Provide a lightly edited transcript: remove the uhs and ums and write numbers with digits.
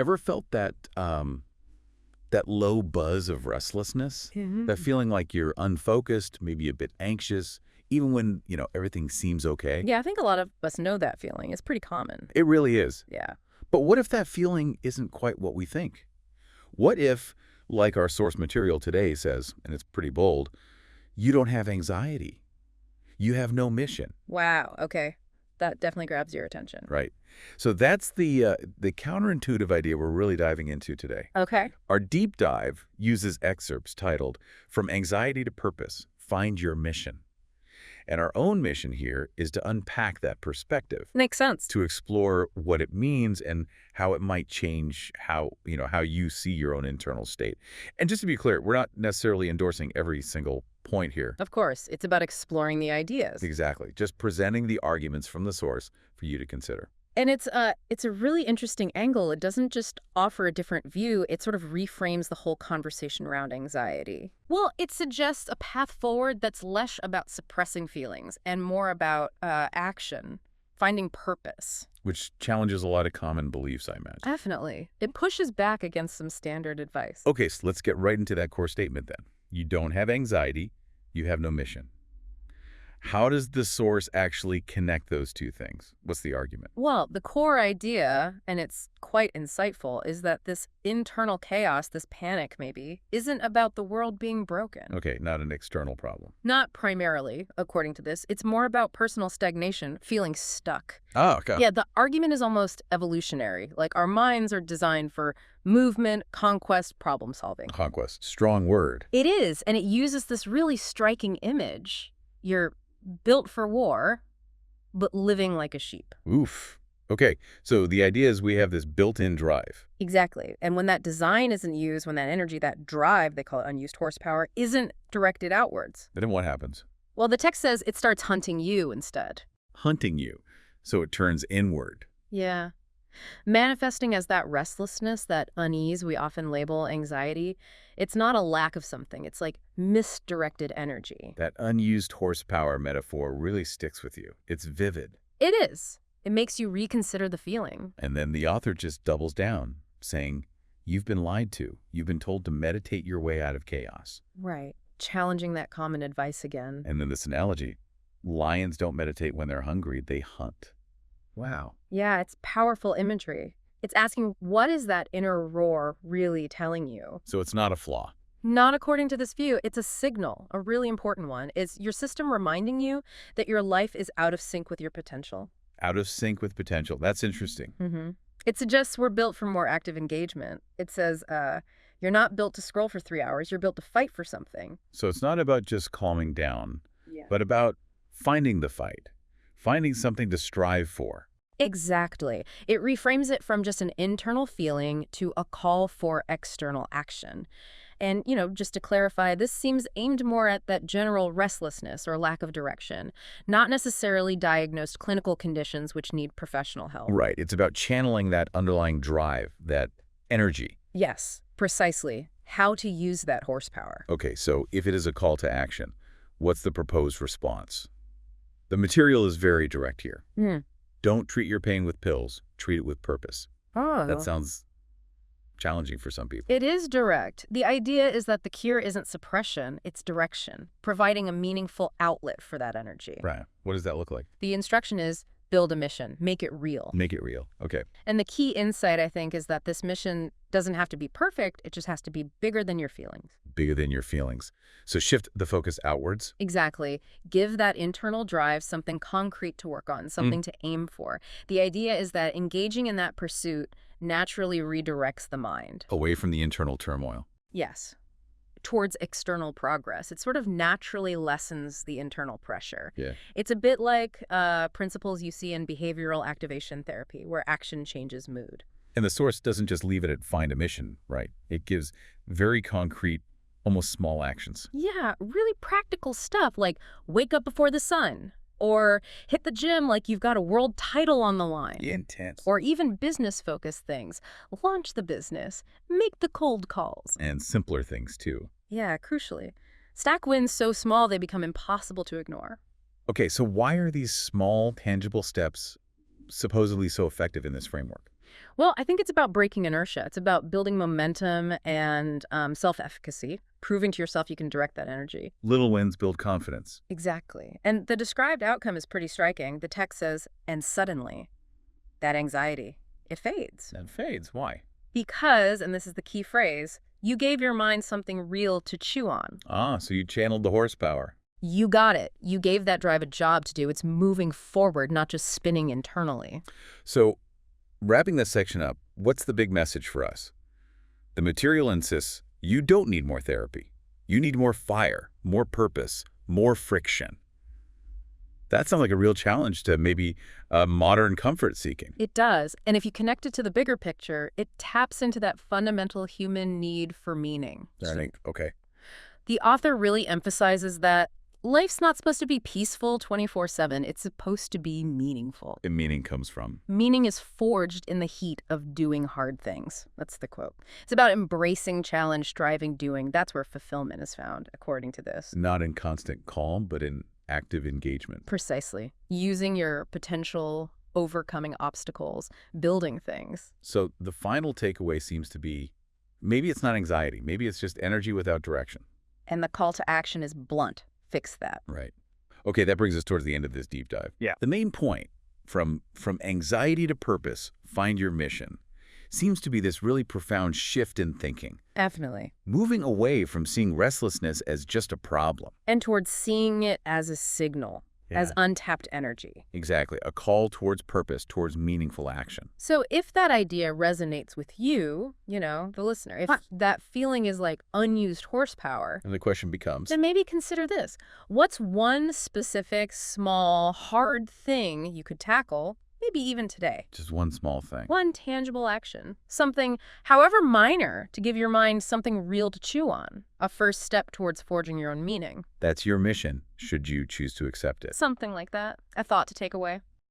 Ever felt that low buzz of restlessness? That Mhm. feeling like you're unfocused, maybe a bit anxious, even when, everything seems okay? Yeah, I think a lot of us know that feeling. It's pretty common. It really is. Yeah. But what if that feeling isn't quite what we think? What if, like our source material today says, and it's pretty bold, you don't have anxiety? You have no mission, Wow. Okay. That definitely grabs your attention. right? So that's the counterintuitive idea we're really diving into today. Okay. Our deep dive uses excerpts titled From Anxiety to Purpose, Find Your Mission. And our own mission here is to unpack that perspective, Makes sense. to explore what it means and how it might change how you see your own internal state. And just to be clear, we're not necessarily endorsing every single point here. Of course, it's about exploring the ideas. Exactly. Just presenting the arguments from the source for you to consider. And it's a really interesting angle. It doesn't just offer a different view, it sort of reframes the whole conversation around anxiety. Well, it suggests a path forward that's less about suppressing feelings and more about action, finding purpose. Which challenges a lot of common beliefs, I imagine. Definitely. It pushes back against some standard advice. Okay, so let's get right into that core statement then. You don't have anxiety, you have no mission. How does the source actually connect those two things? What's the argument? Well, the core idea, and it's quite insightful, is that this internal chaos, this panic maybe, isn't about the world being broken. Okay, not an external problem. Not primarily, according to this. It's more about personal stagnation, feeling stuck. Oh, okay. Yeah, the argument is almost evolutionary. Like our minds are designed for movement, conquest, problem solving. Conquest, strong word. It is, and it uses this really striking image. You're built for war, but living like a sheep. Oof. Okay, so the idea is we have this built-in drive. Exactly. And when that design isn't used, when that energy, that drive, they call it unused horsepower, isn't directed outwards. Then what happens? Well, the text says it starts hunting you instead. Hunting you. So it turns inward. Yeah. Manifesting as that restlessness, that unease we often label anxiety, it's not a lack of something. It's like misdirected energy. That unused horsepower metaphor really sticks with you. It's vivid. It is. It makes you reconsider the feeling. And then the author just doubles down, saying, you've been lied to. You've been told to meditate your way out of chaos. Right. Challenging that common advice again. And then this analogy, lions don't meditate when they're hungry, they hunt. Wow. Yeah, it's powerful imagery. It's asking, what is that inner roar really telling you? So it's not a flaw. Not according to this view. It's a signal, a really important one. Is your system reminding you that your life is out of sync with your potential? Out of sync with potential. That's interesting. It suggests we're built for more active engagement. It says, you're not built to scroll for 3 hours. You're built to fight for something. So it's not about just calming down, Yeah. but about finding the fight, finding something to strive for. Exactly. It reframes it from just an internal feeling to a call for external action. And, just to clarify, this seems aimed more at that general restlessness or lack of direction, not necessarily diagnosed clinical conditions which need professional help. Right. It's about channeling that underlying drive, that energy. Yes, precisely. How to use that horsepower. Okay, so if it is a call to action, what's the proposed response? The material is very direct here. Don't treat your pain with pills. Treat it with purpose. Oh. That sounds challenging for some people. It is direct. The idea is that the cure isn't suppression, it's direction, providing a meaningful outlet for that energy. Right. What does that look like? The instruction is build a mission, make it real. Make it real. Okay. And the key insight, I think, is that this mission doesn't have to be perfect. It just has to be bigger than your feelings. Bigger than your feelings. So shift the focus outwards. Exactly. Give that internal drive something concrete to work on, something to aim for. The idea is that engaging in that pursuit naturally redirects the mind. Away from the internal turmoil. Yes. Towards external progress. It sort of naturally lessens the internal pressure. Yeah. It's a bit like principles you see in behavioral activation therapy, where action changes mood. And the source doesn't just leave it at find a mission, right? It gives very concrete, almost small actions. Yeah, really practical stuff like wake up before the sun, or hit the gym like you've got a world title on the line. Intense. Or even business-focused things. Launch the business. Make the cold calls. And simpler things, too. Yeah, crucially. Stack wins so small they become impossible to ignore. Okay, so why are these small, tangible steps supposedly so effective in this framework? Well, I think it's about breaking inertia. It's about building momentum and self-efficacy, proving to yourself you can direct that energy. Little wins build confidence. Exactly. And the described outcome is pretty striking. The text says, and suddenly, that anxiety, it fades. And fades. Why? Because, and this is the key phrase, you gave your mind something real to chew on. Ah, so you channeled the horsepower. You got it. You gave that drive a job to do. It's moving forward, not just spinning internally. So, wrapping this section up, what's the big message for us? The material insists you don't need more therapy. You need more fire, more purpose, more friction. That sounds like a real challenge to maybe modern comfort seeking. It does. And if you connect it to the bigger picture, it taps into that fundamental human need for meaning. Okay. The author really emphasizes that life's not supposed to be peaceful 24/7. It's supposed to be meaningful. And meaning comes from. Meaning is forged in the heat of doing hard things. That's the quote. It's about embracing challenge, striving, doing. That's where fulfillment is found, according to this. Not in constant calm, but in active engagement. Precisely. Using your potential, overcoming obstacles, building things. So the final takeaway seems to be, maybe it's not anxiety. Maybe it's just energy without direction. And the call to action is blunt. Fix that. Right. Okay, that brings us towards the end of this deep dive. Yeah. The main point, from anxiety to purpose, find your mission, seems to be this really profound shift in thinking. Definitely. Moving away from seeing restlessness as just a problem. And towards seeing it as a signal, as untapped energy. Exactly. A call towards purpose, towards meaningful action. So if that idea resonates with you, the listener, if that feeling is like unused horsepower, And the question becomes, then maybe consider this. What's one specific, small, hard thing you could tackle, maybe even today? just one small thing. One tangible action. Something, however minor, to give your mind something real to chew on. A first step towards forging your own meaning. That's your mission, should you choose to accept it. Something like that. A thought to take away.